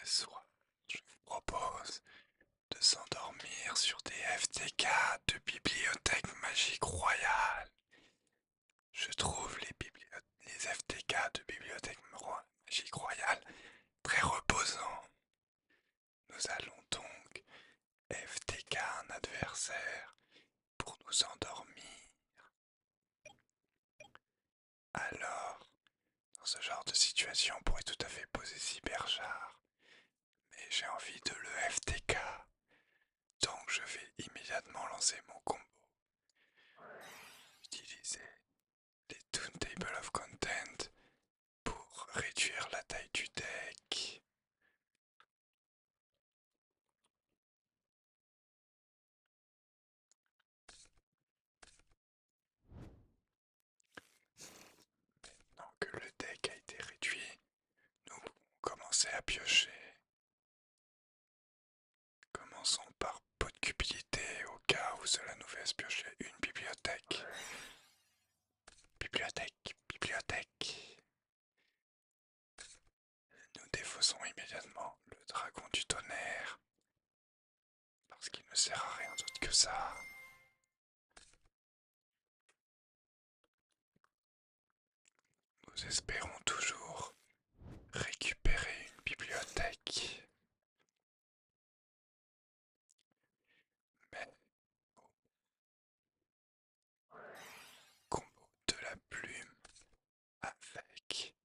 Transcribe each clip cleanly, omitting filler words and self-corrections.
soir, je vous propose de s'endormir sur des FTK de Bibliothèque Magique Royale. Je trouve les FTK de Magique Royale très reposants. Nous allons donc FTK un adversaire pour nous endormir. Alors, dans ce genre de situation, on pourrait tout à fait poser Cyberchar, mais j'ai envie de le FTK. Donc je vais immédiatement lancer mon combo. Utiliser les Toon Table of Content pour réduire la taille du deck. Maintenant que le deck a été réduit, nous pouvons commencer à piocher. Commençons par pot de cupidité au cas où cela nous fasse piocher une bibliothèque. Bibliothèque, bibliothèque. Nous défaussons immédiatement le dragon du tonnerre parce qu'il ne sert à rien d'autre que ça. Nous espérons toujours récupérer une bibliothèque. Mais combo de la plume avec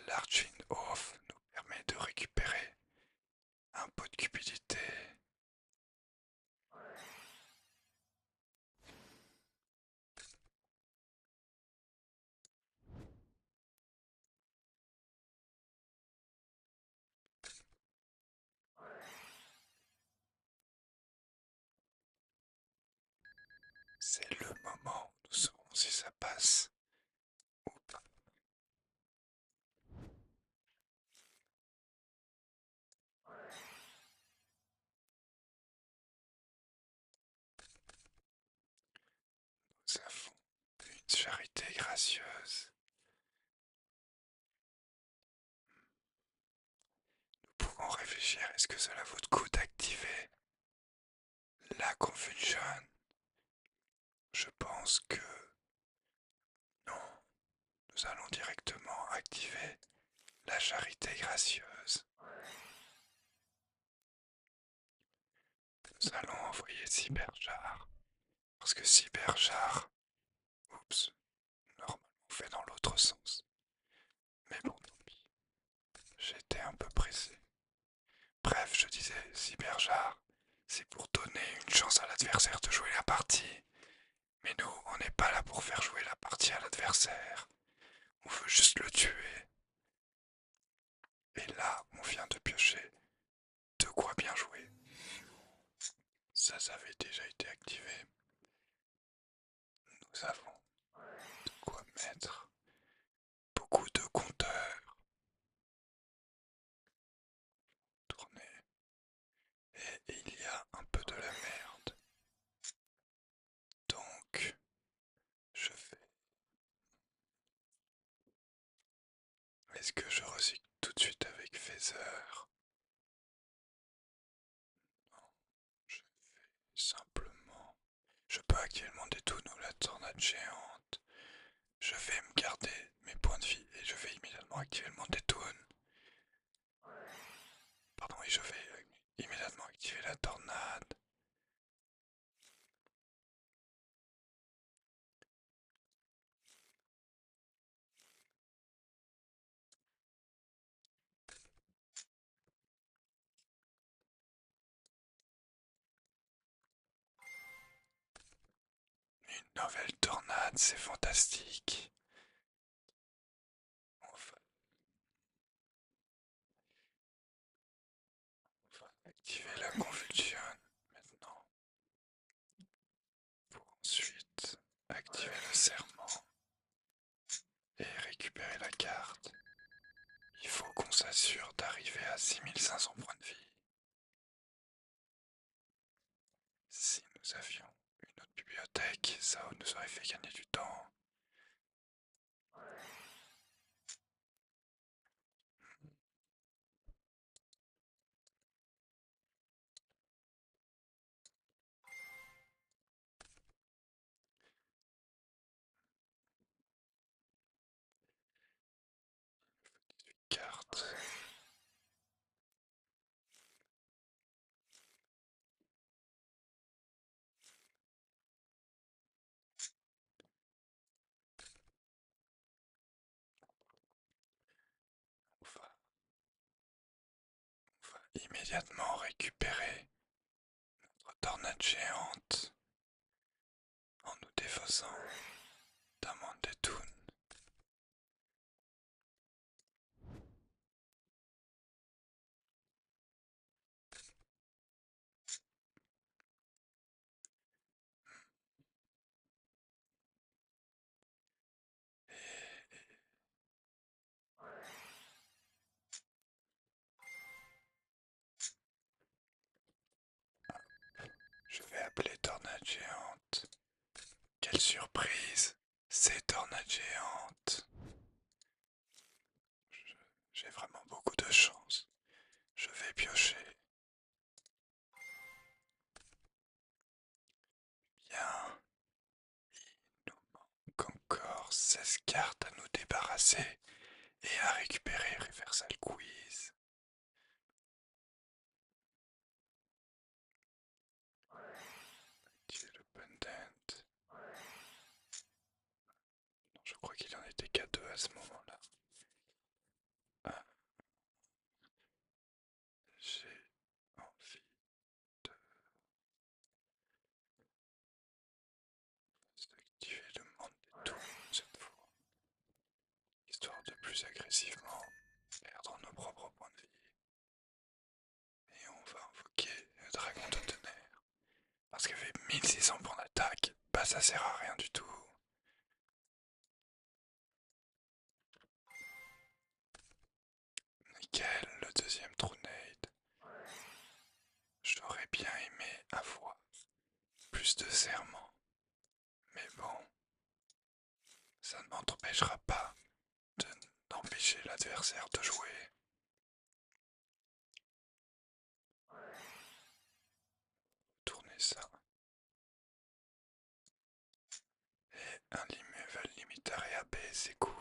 l'Argent Off nous permet de récupérer un pot de cupidité. C'est le moment où nous saurons si ça passe ou pas. Nous avons une charité gracieuse. Nous pouvons réfléchir, est-ce que cela vaut le coup d'activer la confusion? Je pense que non. Nous allons directement activer la charité gracieuse. Nous allons envoyer Cyberchar. Parce que Cyberchar, oups, normalement fait dans l'autre sens. Mais bon, tant pis. J'étais un peu pressé. Bref, je disais, Cyberchar, c'est pour donner une chance à l'adversaire de jouer la partie. Mais nous, on n'est pas là pour faire jouer la partie à l'adversaire. On veut juste le tuer. Et là, on vient de piocher. De quoi bien jouer. Ça avait déjà été activé. Nous avons de quoi mettre beaucoup de compteurs. Tourner. Et il y a un peu de la merde. Donc, je fais. Est-ce que je recycle tout de suite avec Phaser? Non, je fais simplement. Je peux activer le monde des toons ou la tornade géante. Je vais me garder mes points de vie et je vais immédiatement activer le monde des toons. Pardon, et je vais immédiatement activer la tornade. Une nouvelle tornade, c'est fantastique. On va activer la convulsion maintenant. Pour ensuite activer le serment et récupérer la carte. Il faut qu'on s'assure d'arriver à 6500 points de vie. Si nous avions une autre bibliothèque, ça nous aurait fait gagner du temps. immédiatement récupérer notre tornade géante en nous défaussant d'un monde des toons. Je vais appeler tornade géante. Quelle surprise! C'est tornade géante. J'ai vraiment beaucoup de chance. Je vais piocher. Bien. Il nous manque encore 16 cartes à nous débarrasser et à récupérer Reversal Quiz. Activer le pendant. Non, je crois qu'il en était qu'à deux à ce moment-là. Ah, j'ai envie d'activer le monde des tours cette fois, histoire de plus agressivement perdre nos propres points de vie. Et on va invoquer le dragon de tonnerre. Parce qu'avec 1600 points d'attaque, bah ça sert à rien du tout. Nickel, le deuxième Trunade. J'aurais bien aimé avoir plus de serments. Mais bon, ça ne m'empêchera pas d'empêcher l'adversaire de jouer. Tourner ça. Et un level limitary AB, c'est cool.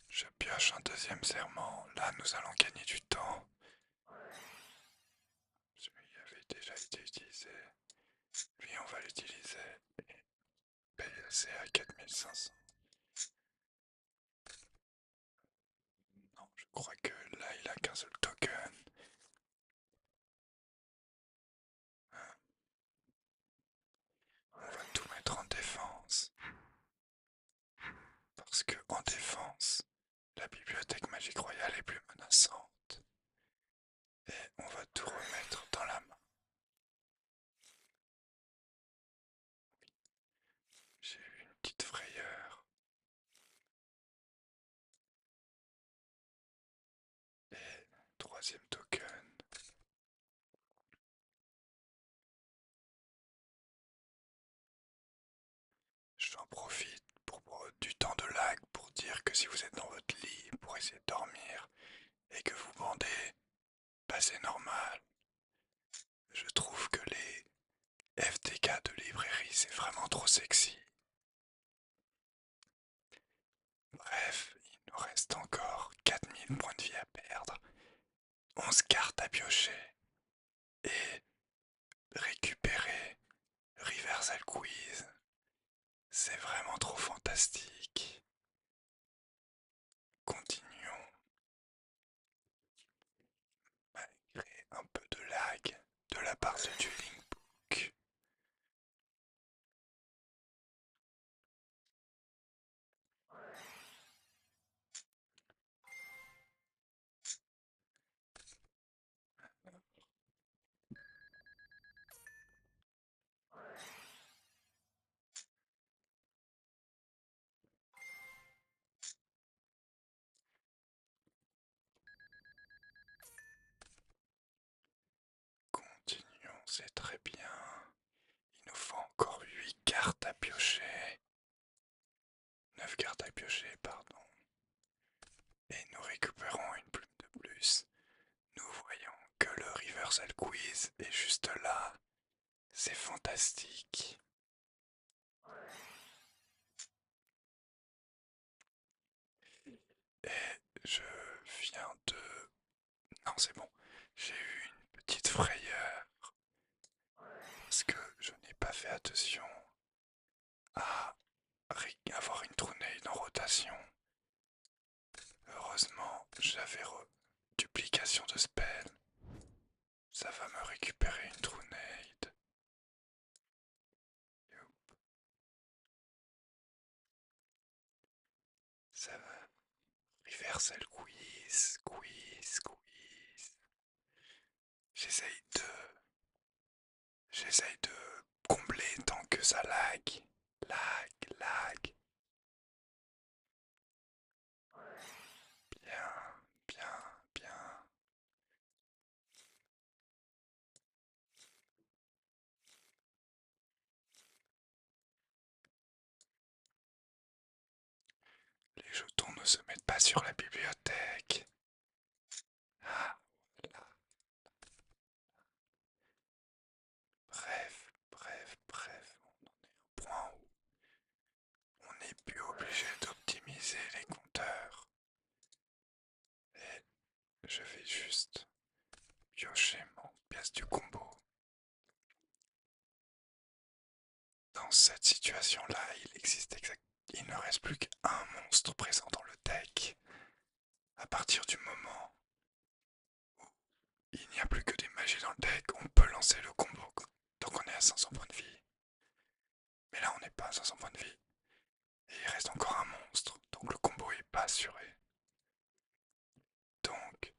Je pioche un deuxième serment. Là, nous allons gagner du temps. Celui avait déjà été utilisé. Lui, on va l'utiliser. PSC à 4500. Non, je crois que là, il a qu'un seul token. On va tout mettre en défense. Parce que en défense, la bibliothèque magique royale est plus menaçante. Et on va tout remettre dans la main. J'ai eu une petite frayeur. Et troisième token. J'en profite pour prendre du temps de lag pour dire que si vous êtes dans votre lit pour essayer de dormir et que vous bandez, bah c'est normal. Je trouve que les FTK de librairie c'est vraiment trop sexy. Bref, il nous reste encore 4000 points de vie à perdre, 11 cartes à piocher et récupérer Reversal Quiz. C'est vraiment trop fantastique. Continuons malgré un peu de lag de la part de Dueling Book. Continuons, c'est très bien. Il nous faut encore 8 cartes à piocher. 9 cartes à piocher, pardon. Et nous récupérons une plume de plus. Nous voyons que le Reversal Quiz est juste là. C'est fantastique. Et je viens de Non, c'est bon. J'ai eu une petite frayeur parce que je n'ai pas fait attention à avoir une Trunade en rotation. Heureusement, j'avais duplication de spell. Ça va me récupérer une Trunade. Ça va. Reversal quiz, quiz, quiz. J'essaye de... J'essaye de combler tant que ça lag. Lag, lag. Bien, bien, bien. Les jetons ne se mettent pas sur la bibliothèque. Ah, voilà. Bref, bref, bref. On en est au point où on n'est plus obligé d'optimiser les compteurs. Et je vais juste piocher mon pièce du combo. Dans cette situation-là, il ne reste plus qu'un monstre présent dans le deck. À partir du moment où il n'y a plus que des magies dans le deck, on peut lancer le combo tant qu'on est à 500 points de vie. Mais là, on n'est pas à 500 points de vie. Et il reste encore un monstre, donc le combo est pas assuré. Donc,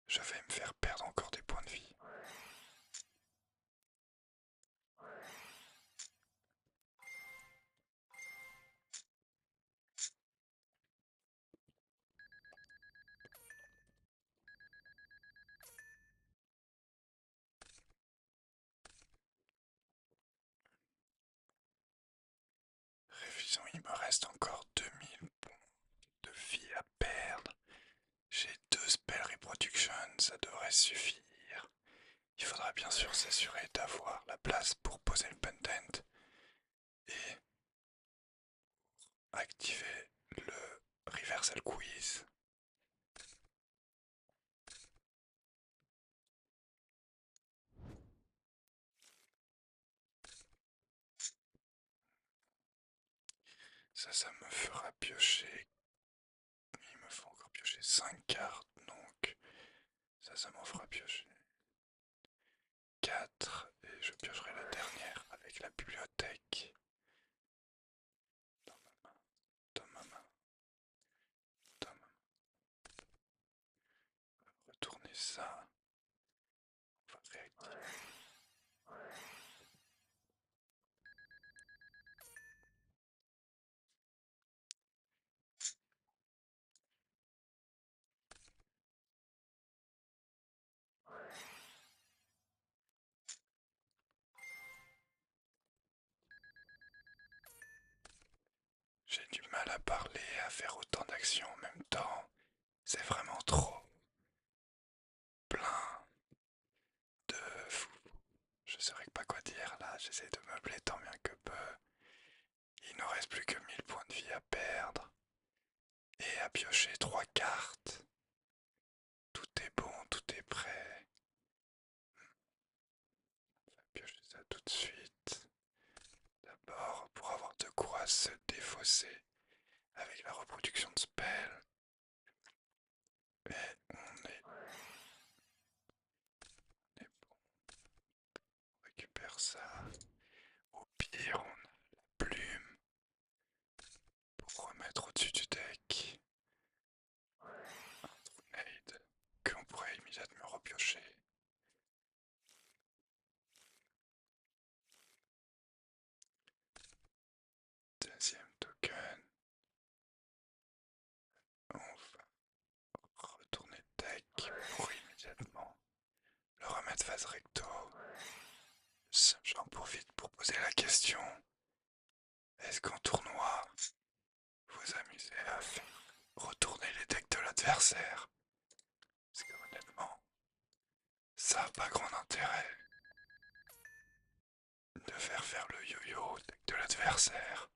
je vais me faire perdre encore des points de vie. Révision, il me reste encore 2000 points de vie à perdre. J'ai 2 spell reproduction, ça devrait suffire. Il faudra bien sûr s'assurer d'avoir la place pour poser le pendant et activer le reversal quiz. Ça me fera piocher. Il me faut encore piocher 5 cartes, donc ça m'en fera piocher 4 et je piocherai la dernière avec la bibliothèque. Dans ma main, dans ma main, dans ma main. Retourner ça. On va réactiver. J'ai du mal à parler et à faire autant d'actions en même temps. C'est vraiment trop plein de fou. Je saurais pas quoi dire là, j'essaie de meubler tant bien que peu. Il ne reste plus que 1000 points de vie à perdre. Et à piocher 3 cartes. Tout est bon, tout est prêt. On va piocher ça tout de suite. D'abord, pour avoir de quoi se défausser avec la reproduction de spell. Mais on est bon. On récupère ça. Au pire, on a la plume pour remettre au-dessus du deck. Un Trunade qu'on pourrait immédiatement repiocher. Deuxième token. On va retourner le deck pour immédiatement le remettre face recto. J'en profite pour poser la question. Est-ce qu'en tournoi, vous amusez à faire retourner les decks de l'adversaire? Parce que honnêtement, ça n'a pas grand intérêt de faire le yo-yo au deck de l'adversaire.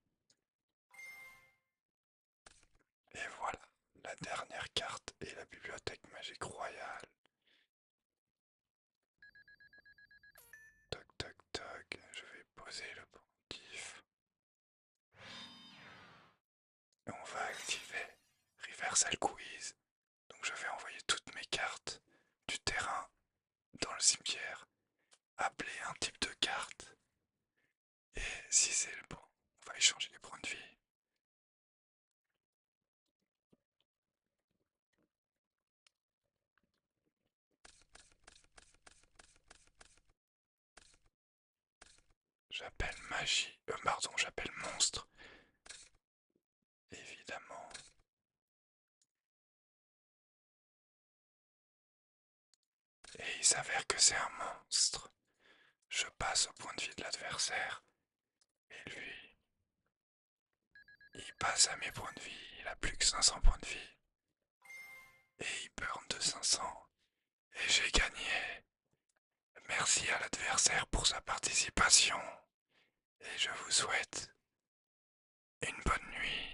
Et voilà, la dernière carte est la bibliothèque magique royale. poser le pendentif. Et on va activer Reversal Quiz. Donc je vais envoyer toutes mes cartes du terrain dans le cimetière, appeler un type de carte, et si c'est le bon, on va échanger les points de vie. J'appelle magie, pardon, j'appelle monstre, évidemment. Et il s'avère que c'est un monstre. Je passe au point de vie de l'adversaire, et lui, il passe à mes points de vie, il a plus que 500 points de vie. Et il burn de 500. Et j'ai gagné. Merci à l'adversaire pour sa participation. Et je vous souhaite une bonne nuit.